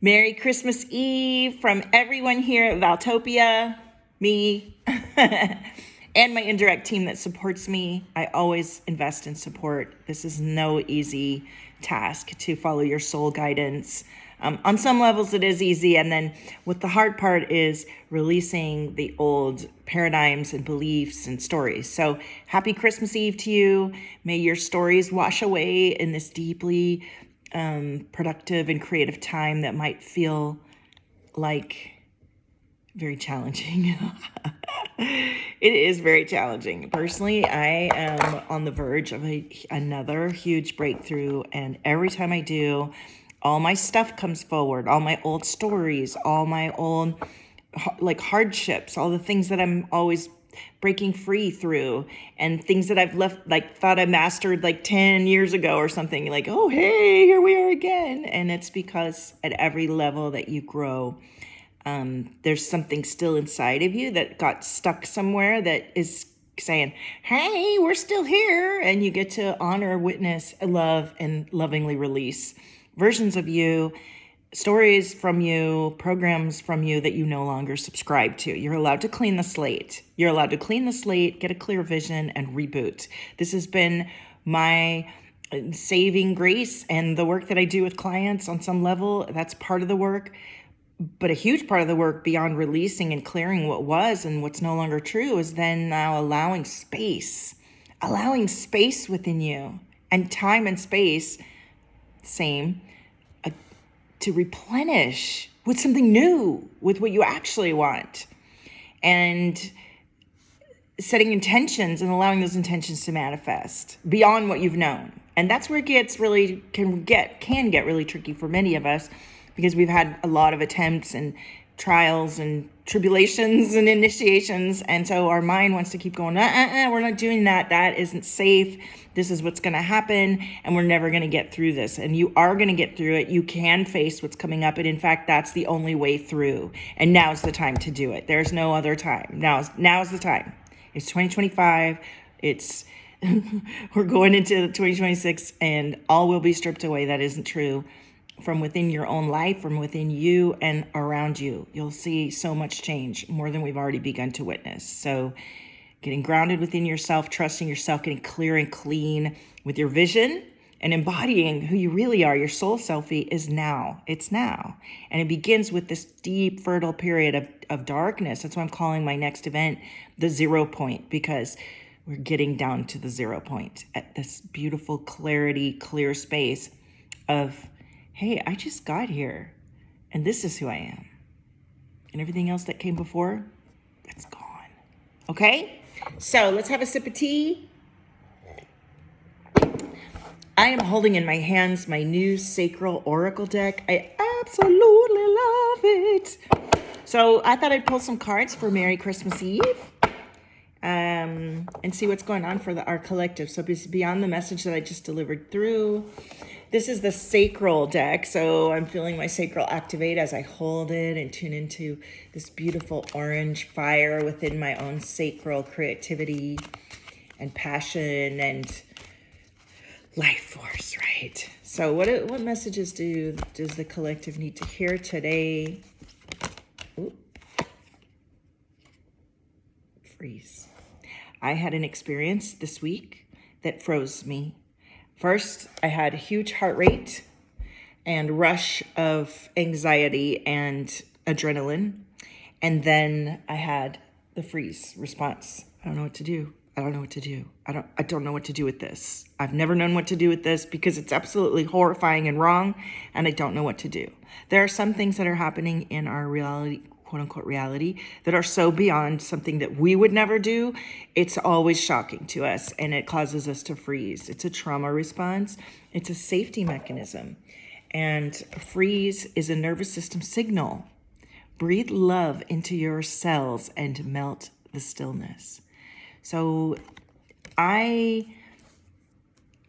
Merry Christmas Eve from everyone here at Valtopia, me, and my indirect team that supports me. I always invest in support. This is no easy task to follow your soul guidance. On some levels, it is easy. And then what the hard part is releasing the old paradigms and beliefs and stories. So happy Christmas Eve to you. May your stories wash away in this deeply productive and creative time that might feel like very challenging. It is very challenging. Personally, I am on the verge of another huge breakthrough, and every time I do, all my stuff comes forward, all my old stories, all my old hardships, all the things that I'm always breaking free through, and things that I've left, thought I mastered 10 years ago or something, oh, hey, here we are again. And it's because at every level that you grow, there's something still inside of you that got stuck somewhere that is saying, hey, we're still here. And you get to honor, witness, love, and lovingly release versions of you, stories from you, programs from you that you no longer subscribe to. You're allowed to clean the slate. You're allowed to clean the slate, get a clear vision, and reboot. This has been my saving grace and the work that I do with clients on some level. That's part of the work. But a huge part of the work beyond releasing and clearing what was and what's no longer true is then now allowing space within you, and time and space, same, to replenish with something new, with what you actually want, and setting intentions and allowing those intentions to manifest beyond what you've known. And that's where it gets really, can get really tricky for many of us, because we've had a lot of attempts and trials and tribulations and initiations. And so our mind wants to keep going, we're not doing that. That isn't safe. This is what's going to happen. And we're never going to get through this. And you are going to get through it. You can face what's coming up. And in fact, that's the only way through. And now's the time to do it. There's no other time. Now's the time. It's 2025. We're going into 2026, and all will be stripped away that isn't true from within your own life, from within you and around you. You'll see so much change, more than we've already begun to witness. So getting grounded within yourself, trusting yourself, getting clear and clean with your vision, and embodying who you really are, your soul selfie, is now. It's now. And it begins with this deep, fertile period of darkness. That's why I'm calling my next event the 0 point, because we're getting down to the 0 point at this beautiful clarity, clear space of, hey, I just got here, and this is who I am. And everything else that came before, it's gone. Okay? So let's have a sip of tea. I am holding in my hands my new Sacral Oracle deck. I absolutely love it. So I thought I'd pull some cards for Merry Christmas Eve. And see what's going on for our collective. So beyond the message that I just delivered through, this is the Sacral deck. So I'm feeling my sacral activate as I hold it and tune into this beautiful orange fire within my own sacral creativity and passion and life force, right? So what messages does the collective need to hear today? Ooh. Freeze. I had an experience this week that froze me. First, I had a huge heart rate and rush of anxiety and adrenaline. And then I had the freeze response. I don't know what to do. I don't know what to do. I don't know what to do with this. I've never known what to do with this because it's absolutely horrifying and wrong, and I don't know what to do. There are some things that are happening in our reality, quote unquote reality, that are so beyond something that we would never do. It's always shocking to us, and it causes us to freeze. It's a trauma response. It's a safety mechanism. And freeze is a nervous system signal. Breathe love into your cells and melt the stillness. So I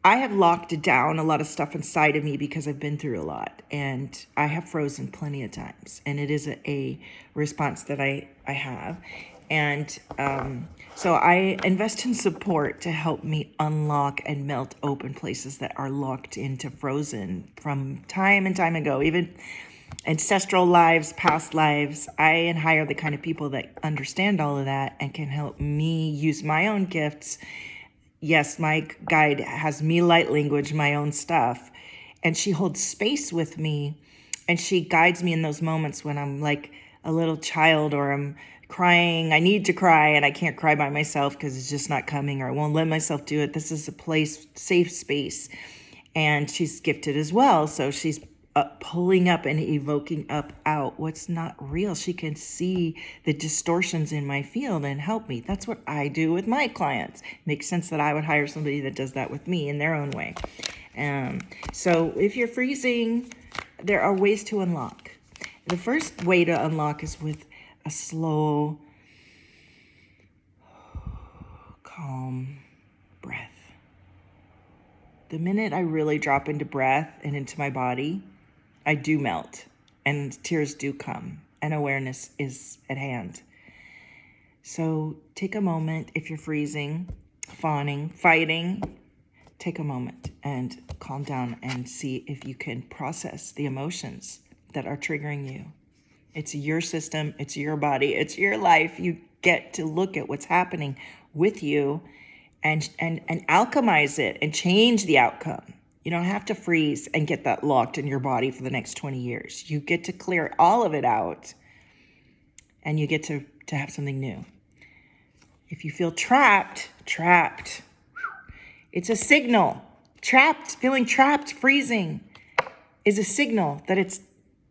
have locked down a lot of stuff inside of me because I've been through a lot, and I have frozen plenty of times, and it is a response that I have. And so I invest in support to help me unlock and melt open places that are locked into frozen from time and time ago. Even ancestral lives, past lives. I and High are the kind of people that understand all of that and can help me use my own gifts. Yes, my guide has me light language, my own stuff, and she holds space with me, and she guides me in those moments when I'm like a little child or I'm crying. I need to cry and I can't cry by myself because it's just not coming, or I won't let myself do it. This is a place, safe space. And she's gifted as well. So she's pulling up and evoking up out what's not real. She can see the distortions in my field and help me. That's what I do with my clients. Makes sense that I would hire somebody that does that with me in their own way. So if you're freezing, there are ways to unlock. The first way to unlock is with a slow, calm breath. The minute I really drop into breath and into my body, I do melt and tears do come and awareness is at hand. So take a moment if you're freezing, fawning, fighting, take a moment and calm down and see if you can process the emotions that are triggering you. It's your system, it's your body, it's your life. You get to look at what's happening with you and alchemize it and change the outcome. You don't have to freeze and get that locked in your body for the next 20 years. You get to clear all of it out and you get to have something new. If you feel trapped, it's a signal. Feeling trapped, freezing is a signal that it's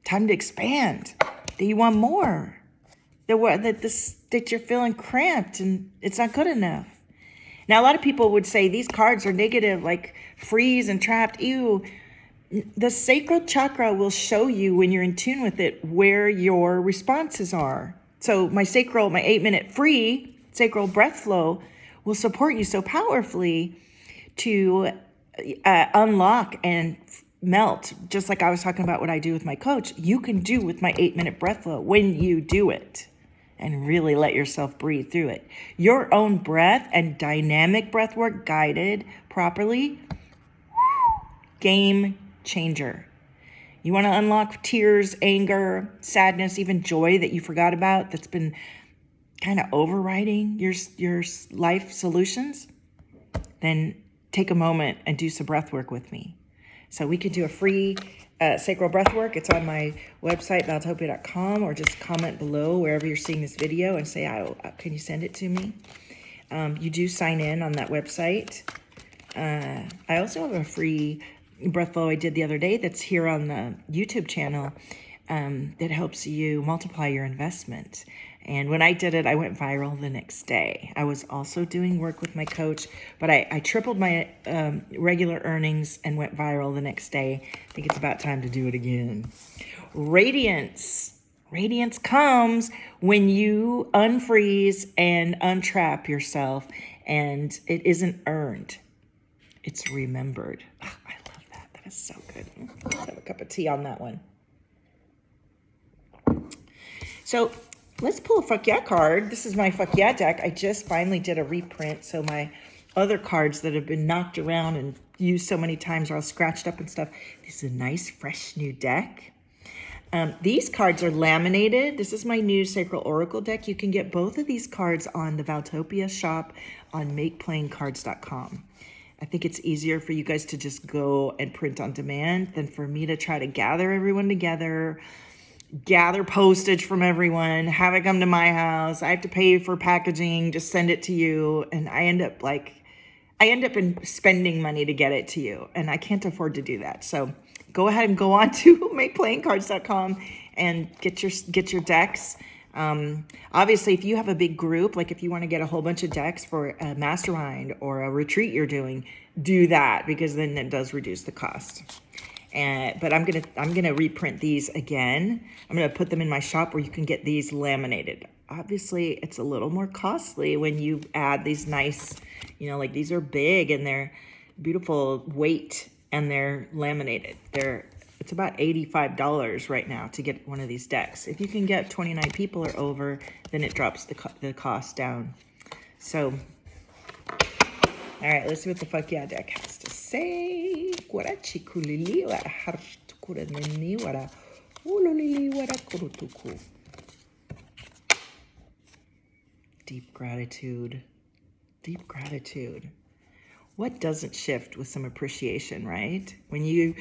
time to expand, that you want more, that you're feeling cramped and it's not good enough. Now, a lot of people would say these cards are negative, like freeze and trapped. Ew. The sacral chakra will show you when you're in tune with it where your responses are. So my 8-minute free sacral breath flow will support you so powerfully to unlock and melt. Just like I was talking about what I do with my coach, you can do with my 8-minute breath flow when you do it. And really let yourself breathe through it. Your own breath and dynamic breath work guided properly, game changer. You want to unlock tears, anger, sadness, even joy that you forgot about that's been kind of overriding your life solutions? Then take a moment and do some breath work with me. So we could do a free sacral breath work. It's on my website, valtopia.com, or just comment below wherever you're seeing this video and say, can you send it to me? You do sign in on that website. I also have a free breath flow I did the other day that's here on the YouTube channel that helps you multiply your investment. And when I did it, I went viral the next day. I was also doing work with my coach, but I tripled my regular earnings and went viral the next day. I think it's about time to do it again. Radiance. Radiance comes when you unfreeze and untrap yourself, and it isn't earned. It's remembered. Oh, I love that. That is so good. Let's have a cup of tea on that one. So let's pull a Fuck Yeah card. This is my Fuck Yeah deck. I just finally did a reprint, so my other cards that have been knocked around and used so many times are all scratched up and stuff. This is a nice, fresh new deck. These cards are laminated. This is my new Sacral Oracle deck. You can get both of these cards on the Valtopia shop on MakePlayingCards.com. I think it's easier for you guys to just go and print on demand than for me to try to gather everyone together, gather postage from everyone, have it come to my house. I have to pay for packaging, just send it to you. And I end up spending money to get it to you. And I can't afford to do that. So go ahead and go on to MakePlayingCards.com and get your decks. Obviously, if you have a big group, like if you want to get a whole bunch of decks for a mastermind or a retreat you're doing, do that, because then it does reduce the cost. But I'm gonna reprint these again. I'm gonna put them in my shop where you can get these laminated. Obviously, it's a little more costly when you add these nice, like these are big and they're beautiful weight and they're laminated. It's about $85 right now to get one of these decks. If you can get 29 people or over, then it drops the cost down. So, all right, let's see what the Fuck Yeah deck has to say. Deep gratitude. Deep gratitude. What doesn't shift with some appreciation, right? When you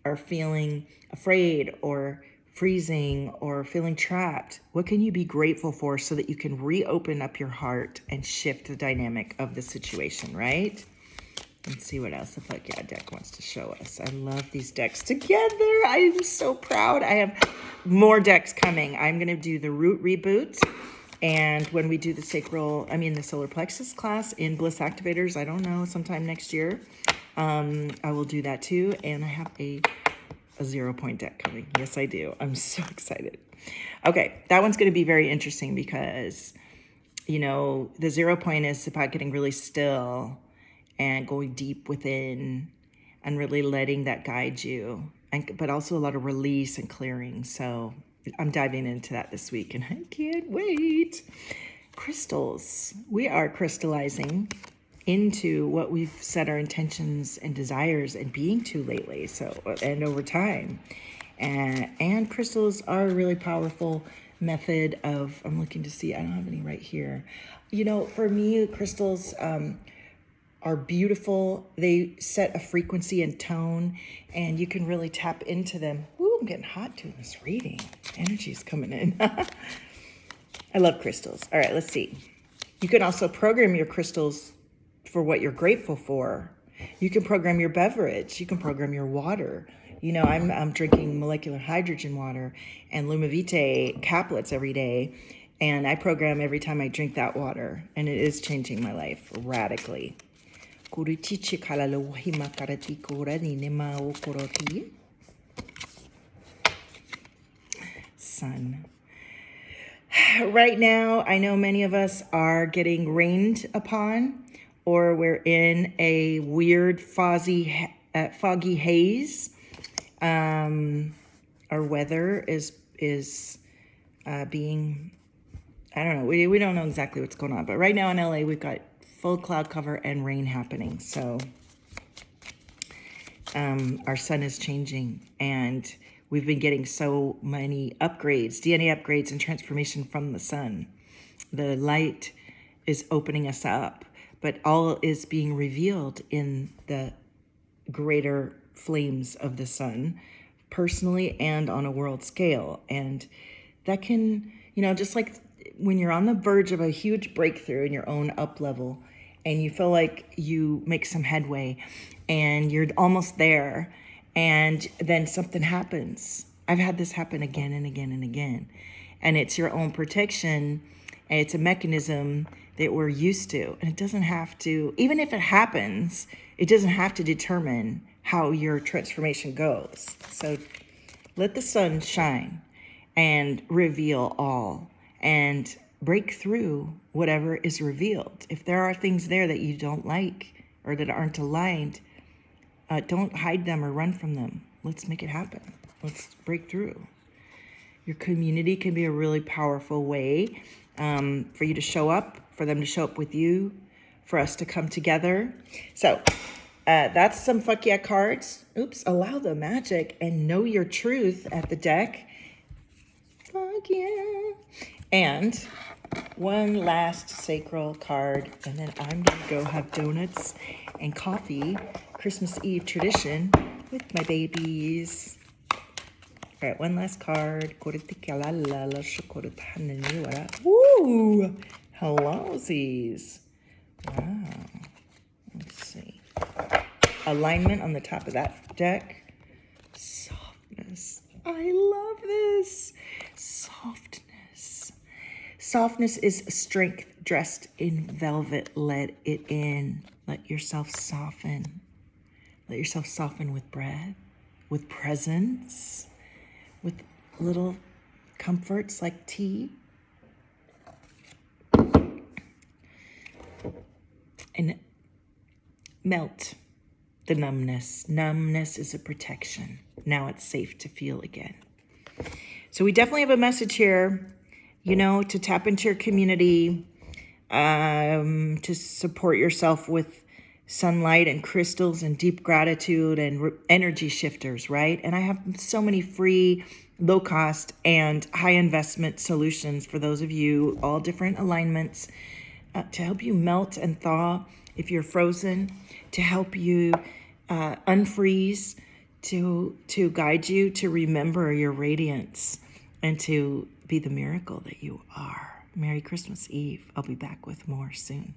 are feeling afraid or freezing or feeling trapped, what can you be grateful for so that you can reopen up your heart and shift the dynamic of the situation, right? Let's see what else the Fuck Yeah deck wants to show us. I love these decks together. I'm so proud. I have more decks coming. I'm going to do the Root Reboot. And when we do the the solar plexus class in Bliss Activators, I don't know, sometime next year, I will do that too. And I have a 0 point deck coming. Yes, I do. I'm so excited. Okay, that one's going to be very interesting because, the 0 point is about getting really still and going deep within and really letting that guide you, but also a lot of release and clearing. So I'm diving into that this week and I can't wait. Crystals. We are crystallizing into what we've set our intentions and desires and being to lately. And over time. And crystals are a really powerful method of, I'm looking to see, I don't have any right here. For me, crystals, are beautiful. They set a frequency and tone, and you can really tap into them. Ooh, I'm getting hot doing this reading. Energy's coming in. I love crystals. All right, let's see. You can also program your crystals for what you're grateful for. You can program your beverage. You can program your water. I'm drinking molecular hydrogen water and Lumavite caplets every day, and I program every time I drink that water, and it is changing my life radically. Sun. Right now, I know many of us are getting rained upon, or we're in a weird foggy haze. Our weather is being, I don't know, we don't know exactly what's going on, but right now in LA, we've got full cloud cover and rain happening. So our sun is changing, and we've been getting so many upgrades, DNA upgrades and transformation from the sun. The light is opening us up, but all is being revealed in the greater flames of the sun, personally and on a world scale. And that can, just like when you're on the verge of a huge breakthrough in your own up level and you feel like you make some headway and you're almost there, and then something happens. I've had this happen again and again and again. And it's your own protection, and it's a mechanism that we're used to. And it doesn't have to, even if it happens, it doesn't have to determine how your transformation goes. So let the sun shine and reveal all and break through whatever is revealed. If there are things there that you don't like or that aren't aligned, don't hide them or run from them. Let's make it happen. Let's break through. Your community can be a really powerful way for you to show up, for them to show up with you, for us to come together. So that's some Fuck Yeah cards. Oops, allow the magic and know your truth at the deck. Fuck yeah. And one last sacral card, and then I'm going to go have donuts and coffee, Christmas Eve tradition, with my babies. All right, one last card. Woo! Hellosies. Wow. Let's see. Alignment on the top of that deck. Softness. I love this. Softness. Softness is strength dressed in velvet. Let it in. Let yourself soften. Let yourself soften with breath, with presence, with little comforts like tea. And melt the numbness. Numbness is a protection. Now it's safe to feel again. So we definitely have a message here, to tap into your community, to support yourself with sunlight and crystals and deep gratitude and energy shifters, right? And I have so many free, low cost, and high investment solutions for those of you, all different alignments, to help you melt and thaw if you're frozen, to help you unfreeze, to guide you to remember your radiance and to be the miracle that you are. Merry Christmas Eve. I'll be back with more soon.